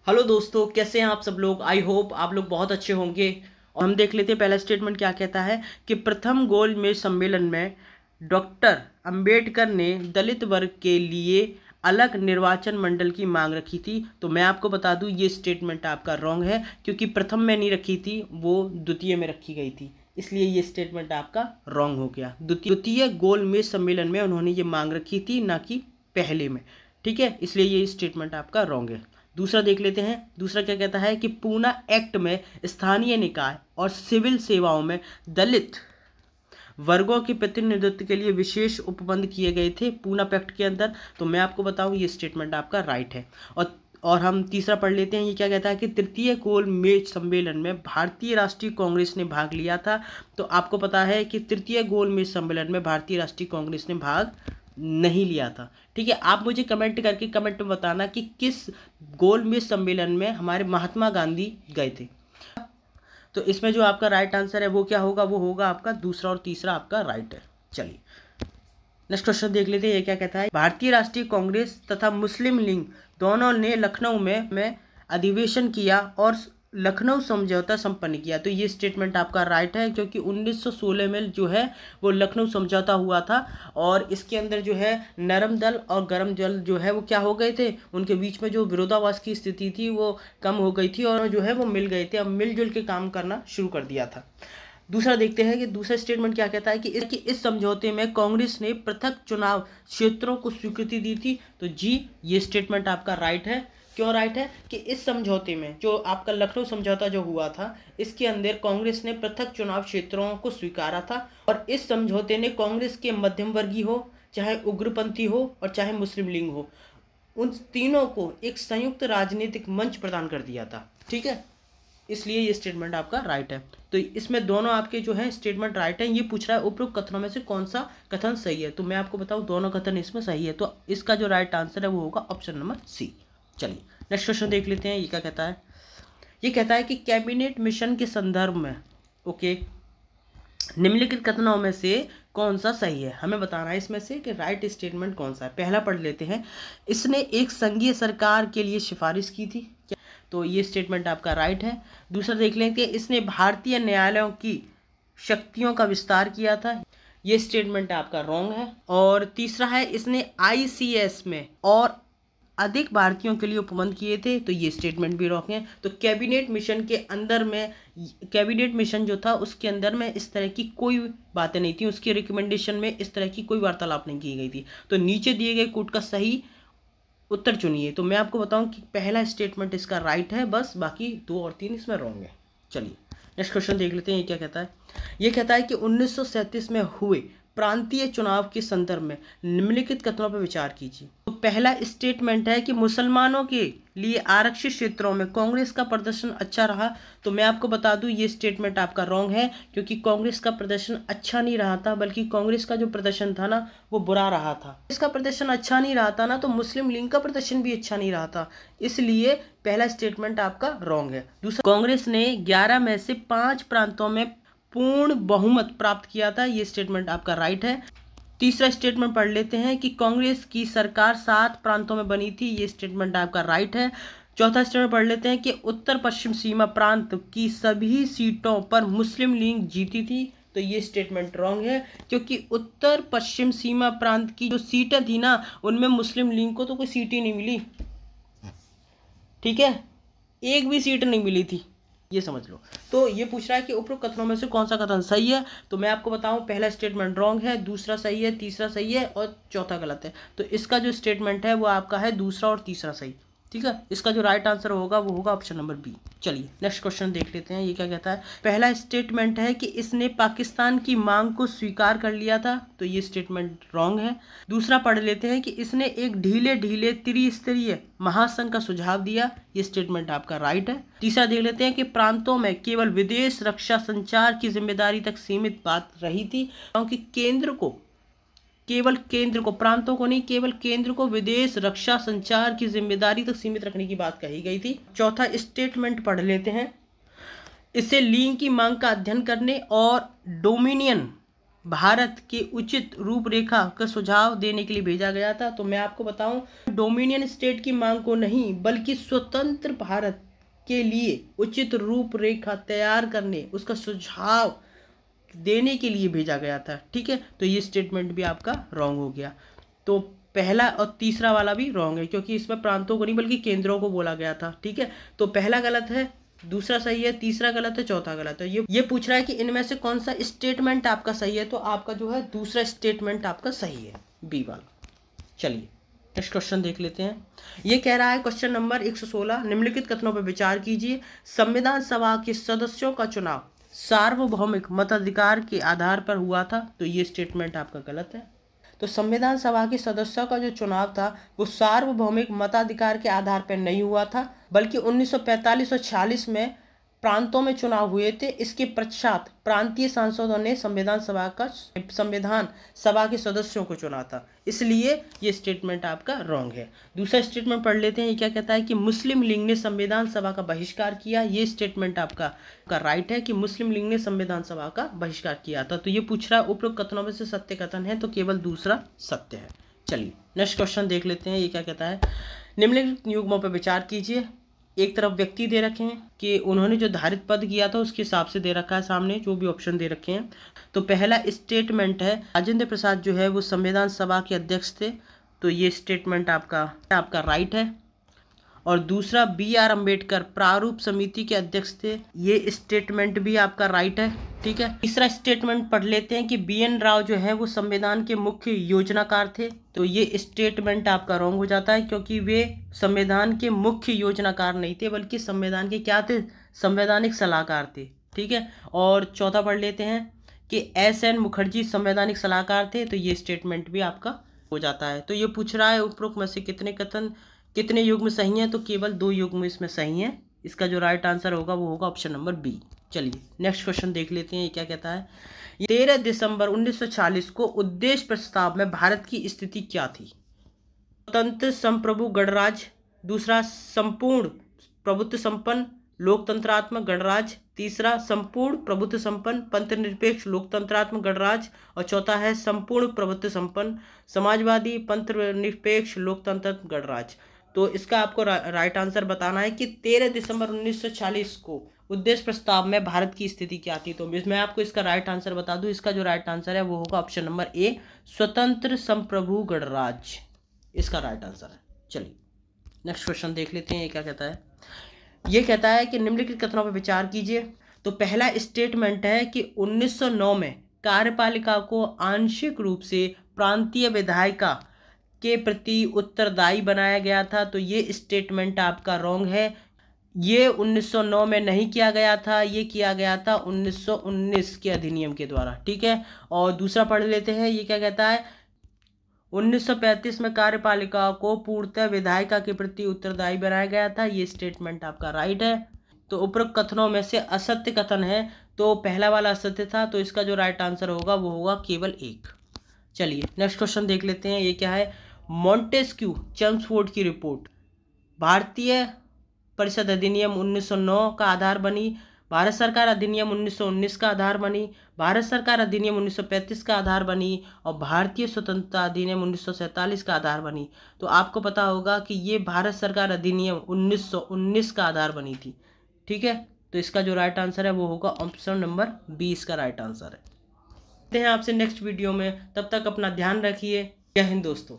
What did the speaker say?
Hello दोस्तों, कैसे हैं आप सब लोग। आई होप आप लोग बहुत अच्छे होंगे। और हम देख लेते हैं पहला स्टेटमेंट क्या कहता है कि प्रथम गोलमेज सम्मेलन में डॉक्टर अंबेडकर ने दलित वर्ग के लिए अलग निर्वाचन मंडल की मांग रखी थी। तो मैं आपको बता दूं ये स्टेटमेंट आपका रॉन्ग है, क्योंकि प्रथम में नहीं रखी थी, वो द्वितीय में रखी गई थी, इसलिए ये स्टेटमेंट आपका रॉन्ग हो गया। द्वितीय गोलमेज सम्मेलन में उन्होंने ये मांग रखी थी, ना कि पहले में। ठीक है, इसलिए ये स्टेटमेंट आपका रॉन्ग है। दूसरा देख लेते हैं। दूसरा क्या कहता है कि पूना एक्ट में स्थानीय निकाय और सिविल सेवाओं में दलित वर्गों के प्रतिनिधित्व के लिए विशेष उपबंध किए गए थे पूना एक्ट के अंदर। तो मैं आपको बताऊं ये स्टेटमेंट आपका राइट है। और हम तीसरा पढ़ लेते हैं। ये क्या कहता है कि तृतीय गोलमेज सम्मेलन में भारतीय राष्ट्रीय कांग्रेस ने भाग लिया था। तो आपको पता है कि तृतीय गोलमेज सम्मेलन में भारतीय राष्ट्रीय कांग्रेस ने भाग नहीं लिया था। ठीक है, आप मुझे कमेंट करके कमेंट में बताना कि किस गोलमेज सम्मेलन में हमारे महात्मा गांधी गए थे। तो इसमें जो आपका राइट आंसर है वो क्या होगा, वो होगा आपका दूसरा और तीसरा आपका राइट है। चलिए नेक्स्ट क्वेश्चन देख लेते हैं। ये क्या कहता है, भारतीय राष्ट्रीय कांग्रेस तथा मुस्लिम लीग दोनों ने लखनऊ में अधिवेशन किया और लखनऊ समझौता संपन्न किया। तो ये स्टेटमेंट आपका राइट है, क्योंकि 1916 में जो है वो लखनऊ समझौता हुआ था और इसके अंदर जो है नरम दल और गरम दल जो है वो क्या हो गए थे, उनके बीच में जो विरोधाभास की स्थिति थी वो कम हो गई थी और जो है वो मिल गए थे। अब मिलजुल के काम करना शुरू कर दिया था। दूसरा देखते हैं कि दूसरा स्टेटमेंट क्या कहता है कि इस समझौते में कांग्रेस ने पृथक चुनाव क्षेत्रों को स्वीकृति दी थी। तो जी ये स्टेटमेंट आपका राइट है। क्यों राइट है कि इस समझौते में जो आपका लखनऊ समझौता जो हुआ था, इसके अंदर कांग्रेस ने पृथक चुनाव क्षेत्रों को स्वीकारा था और इस समझौते ने कांग्रेस के मध्यम वर्गीय हो, चाहे उग्रपंथी हो और चाहे मुस्लिम लीग हो, उन तीनों को एक संयुक्त राजनीतिक मंच प्रदान कर दिया था। ठीक है, इसलिए ये स्टेटमेंट आपका राइट है। तो इसमें दोनों आपके जो है स्टेटमेंट राइट है। ये पूछ रहा है उपरोक्त कथनों में से कौन सा कथन सही है। तो मैं आपको बताऊं दोनों कथन इसमें सही है। तो इसका जो राइट आंसर है वो होगा ऑप्शन नंबर सी। चलिए नेक्स्ट क्वेश्चन देख लेते हैं। ये क्या कहता है, ये कहता है कि कैबिनेट मिशन के संदर्भ में निम्नलिखित कथनों में से कौन सा सही है। हमें बताना है इसमें से कि राइट स्टेटमेंट कौन सा है। पहला पढ़ लेते हैं, इसने एक संघीय सरकार के लिए सिफारिश की थी। तो ये स्टेटमेंट आपका राइट है। दूसरा देख लें कि इसने भारतीय न्यायालयों की शक्तियों का विस्तार किया था। ये स्टेटमेंट आपका रॉन्ग है। और तीसरा है इसने ICS में और अधिक भारतीयों के लिए उपबंध किए थे। तो ये स्टेटमेंट भी रॉन्ग है। तो कैबिनेट मिशन के अंदर में, कैबिनेट मिशन जो था उसके अंदर में इस तरह की कोई बातें नहीं थी, उसकी रिकमेंडेशन में इस तरह की कोई वार्तालाप नहीं की गई थी। तो नीचे दिए गए कोड का सही उत्तर चुनिए। तो मैं आपको बताऊं कि पहला स्टेटमेंट इसका राइट है, बस बाकी 2 और 3 इसमें रॉन्ग है। चलिए नेक्स्ट क्वेश्चन देख लेते हैं। ये क्या कहता है, ये कहता है कि 1937 में हुए प्रांतीय चुनाव के संदर्भ में निम्नलिखित कथनों पर विचार कीजिए। तो पहला स्टेटमेंट है कि मुसलमानों के लिए आरक्षित क्षेत्रों में कांग्रेस का प्रदर्शन अच्छा रहा। तो मैं आपको बता दूं ये स्टेटमेंट आपका रॉन्ग है, क्योंकि कांग्रेस का प्रदर्शन अच्छा नहीं रहा था, बल्कि कांग्रेस का जो प्रदर्शन था ना वो बुरा रहा था। इसका प्रदर्शन अच्छा नहीं रहा था ना, तो मुस्लिम लीग का प्रदर्शन भी अच्छा नहीं रहा था, इसलिए पहला स्टेटमेंट आपका रॉन्ग है। दूसरा, कांग्रेस ने 11 में से 5 प्रांतों में पूर्ण बहुमत प्राप्त किया था। ये स्टेटमेंट आपका राइट है। तीसरा स्टेटमेंट पढ़ लेते हैं कि कांग्रेस की सरकार 7 प्रांतों में बनी थी। ये स्टेटमेंट आपका राइट है। चौथा स्टेटमेंट पढ़ लेते हैं कि उत्तर पश्चिम सीमा प्रांत की सभी सीटों पर मुस्लिम लीग जीती थी। तो ये स्टेटमेंट रॉन्ग है, क्योंकि उत्तर पश्चिम सीमा प्रांत की जो सीटें थी ना उनमें मुस्लिम लीग को तो कोई सीट ही नहीं मिली। ठीक है, एक भी सीट नहीं मिली थी, ये समझ लो। तो ये पूछ रहा है कि उपरोक्त कथनों में से कौन सा कथन सही है। तो मैं आपको बताऊं पहला स्टेटमेंट रॉन्ग है, दूसरा सही है, तीसरा सही है और चौथा गलत है। तो इसका जो स्टेटमेंट है वो आपका है दूसरा और तीसरा सही। ठीक है, इसका जो राइट आंसर होगा वो होगा ऑप्शन नंबर बी। चलिए नेक्स्ट क्वेश्चन देख लेते हैं। ये क्या कहता है, पहला स्टेटमेंट है कि इसने पाकिस्तान की मांग को स्वीकार कर लिया था। तो ये स्टेटमेंट रॉन्ग है। दूसरा पढ़ लेते हैं कि इसने एक ढीले ढीले त्रिस्तरीय महासंघ का सुझाव दिया। ये स्टेटमेंट आपका राइट है। तीसरा देख लेते हैं कि प्रांतों में केवल विदेश रक्षा संचार की जिम्मेदारी तक सीमित बात रही थी, क्योंकि केवल केंद्र को, प्रांतों को नहीं, केवल केंद्र को विदेश रक्षा संचार की जिम्मेदारी तक सीमित रखने की बात कही गई थी। चौथा स्टेटमेंट पढ़ लेते हैं, इसे लीग की मांग का अध्ययन करने और डोमिनियन भारत के उचित रूपरेखा का सुझाव देने के लिए भेजा गया था। तो मैं आपको बताऊं, डोमिनियन स्टेट की मांग को नहीं बल्कि स्वतंत्र भारत के लिए उचित रूपरेखा तैयार करने, उसका सुझाव देने के लिए भेजा गया था। ठीक है, तो ये स्टेटमेंट भी आपका रॉन्ग हो गया। तो पहला और तीसरा वाला भी रॉन्ग है, क्योंकि इसमें प्रांतों को नहीं बल्कि केंद्रों को बोला गया था। ठीक है, तो पहला गलत है, दूसरा सही है, तीसरा गलत है, चौथा गलत है। ये पूछ रहा है कि इनमें से कौन सा स्टेटमेंट आपका सही है, तो आपका जो है दूसरा स्टेटमेंट आपका सही है, बी वाला। चलिए नेक्स्ट क्वेश्चन देख लेते हैं। ये कह रहा है क्वेश्चन नंबर 116, निम्नलिखित कथनों पर विचार कीजिए। संविधान सभा के सदस्यों का चुनाव सार्वभौमिक मताधिकार के आधार पर हुआ था। तो ये स्टेटमेंट आपका गलत है। तो संविधान सभा के सदस्यों का जो चुनाव था वो सार्वभौमिक मताधिकार के आधार पर नहीं हुआ था, बल्कि 1945 और 46 में प्रांतों में चुनाव हुए थे। इसके पश्चात प्रांतीय सांसदों ने संविधान सभा के सदस्यों को चुना था, इसलिए ये स्टेटमेंट आपका रॉन्ग है। दूसरा स्टेटमेंट पढ़ लेते हैं। ये क्या कहता है कि मुस्लिम लीग ने संविधान सभा का बहिष्कार किया। ये स्टेटमेंट आपका राइट है कि मुस्लिम लीग ने संविधान सभा का बहिष्कार किया था। तो ये पूछ रहा है उपरोक्त कथनों में से सत्य कथन है, तो केवल दूसरा सत्य है। चलिए नेक्स्ट क्वेश्चन देख लेते हैं। ये क्या कहता है, निम्नलिखित युग्मों पर विचार कीजिए। एक तरफ व्यक्ति दे रखे हैं कि उन्होंने जो धारित पद किया था उसके हिसाब से दे रखा है, सामने जो भी ऑप्शन दे रखे हैं। तो पहला स्टेटमेंट है राजेंद्र प्रसाद जो है वो संविधान सभा के अध्यक्ष थे। तो ये स्टेटमेंट आपका राइट है। और दूसरा BR अम्बेडकर प्रारूप समिति के अध्यक्ष थे। ये स्टेटमेंट भी आपका राइट है। ठीक है, तीसरा स्टेटमेंट पढ़ लेते हैं कि BN राव जो है वो संविधान के मुख्य योजनाकार थे। तो ये स्टेटमेंट आपका रॉन्ग हो जाता है, क्योंकि वे संविधान के मुख्य योजनाकार नहीं थे, बल्कि संविधान के क्या थे, संवैधानिक सलाहकार थे। ठीक है, और चौथा पढ़ लेते हैं कि SN मुखर्जी संवैधानिक सलाहकार थे। तो ये स्टेटमेंट भी आपका हो जाता है। तो ये पूछ रहा है उपरोक्त में से कितने युग्म सही हैं, तो केवल 2 युग्म इसमें सही हैं। इसका जो राइट आंसर होगा वो होगा ऑप्शन नंबर बी। चलिए नेक्स्ट क्वेश्चन देख लेते हैं। ये क्या कहता है, 13 दिसंबर 1940 को उद्देश्य प्रस्ताव में भारत की स्थिति क्या थी। स्वतंत्र संप्रभु गणराज्य, दूसरा संपूर्ण प्रभुत्व संपन्न लोकतंत्रात्मक गणराज्य, तीसरा संपूर्ण प्रभुत्व संपन्न पंथनिरपेक्ष लोकतंत्रात्मक गणराज्य, और चौथा है संपूर्ण प्रभुत्व संपन्न समाजवादी पंथनिरपेक्ष लोकतंत्र गणराज्य। तो इसका आपको राइट आंसर बताना है कि 13 दिसंबर 1940 को उद्देश्य प्रस्ताव में भारत की स्थिति क्या थी। तो मैं आपको इसका राइट आंसर बता दूं, इसका जो राइट आंसर है वो होगा ऑप्शन नंबर ए, स्वतंत्र संप्रभु गणराज्य, इसका राइट आंसर है। चलिए नेक्स्ट क्वेश्चन देख लेते हैं। ये क्या कहता है, ये कहता है कि निम्नलिखित कथनों पर विचार कीजिए। तो पहला स्टेटमेंट है कि 1909 में कार्यपालिका को आंशिक रूप से प्रांतीय विधायिका के प्रति उत्तरदायी बनाया गया था। तो ये स्टेटमेंट आपका रॉन्ग है। ये 1909 में नहीं किया गया था, ये किया गया था 1919 के अधिनियम के द्वारा। ठीक है, और दूसरा पढ़ लेते हैं। ये क्या कहता है, 1935 में कार्यपालिका को पूर्णतः विधायिका के प्रति उत्तरदायी बनाया गया था। ये स्टेटमेंट आपका राइट है। तो उपरोक्त कथनों में से असत्य कथन है, तो पहला वाला असत्य था, तो इसका जो राइट आंसर होगा वो होगा केवल 1। चलिए नेक्स्ट क्वेश्चन देख लेते हैं। ये क्या है, मॉन्टेस्क्यू चेम्सफोर्ड की रिपोर्ट भारतीय परिषद अधिनियम 1909 का आधार बनी, भारत सरकार अधिनियम 1919 का आधार बनी, भारत सरकार अधिनियम 1935 का आधार बनी, और भारतीय स्वतंत्रता अधिनियम 1947 का आधार बनी। तो आपको पता होगा कि ये भारत सरकार अधिनियम 1919 का आधार बनी थी। ठीक है, तो इसका जो राइट आंसर है वो होगा ऑप्शन नंबर 20 का राइट आंसर है। मिलते हैं आपसे नेक्स्ट वीडियो में, तब तक अपना ध्यान रखिए। जय हिंद दोस्तों।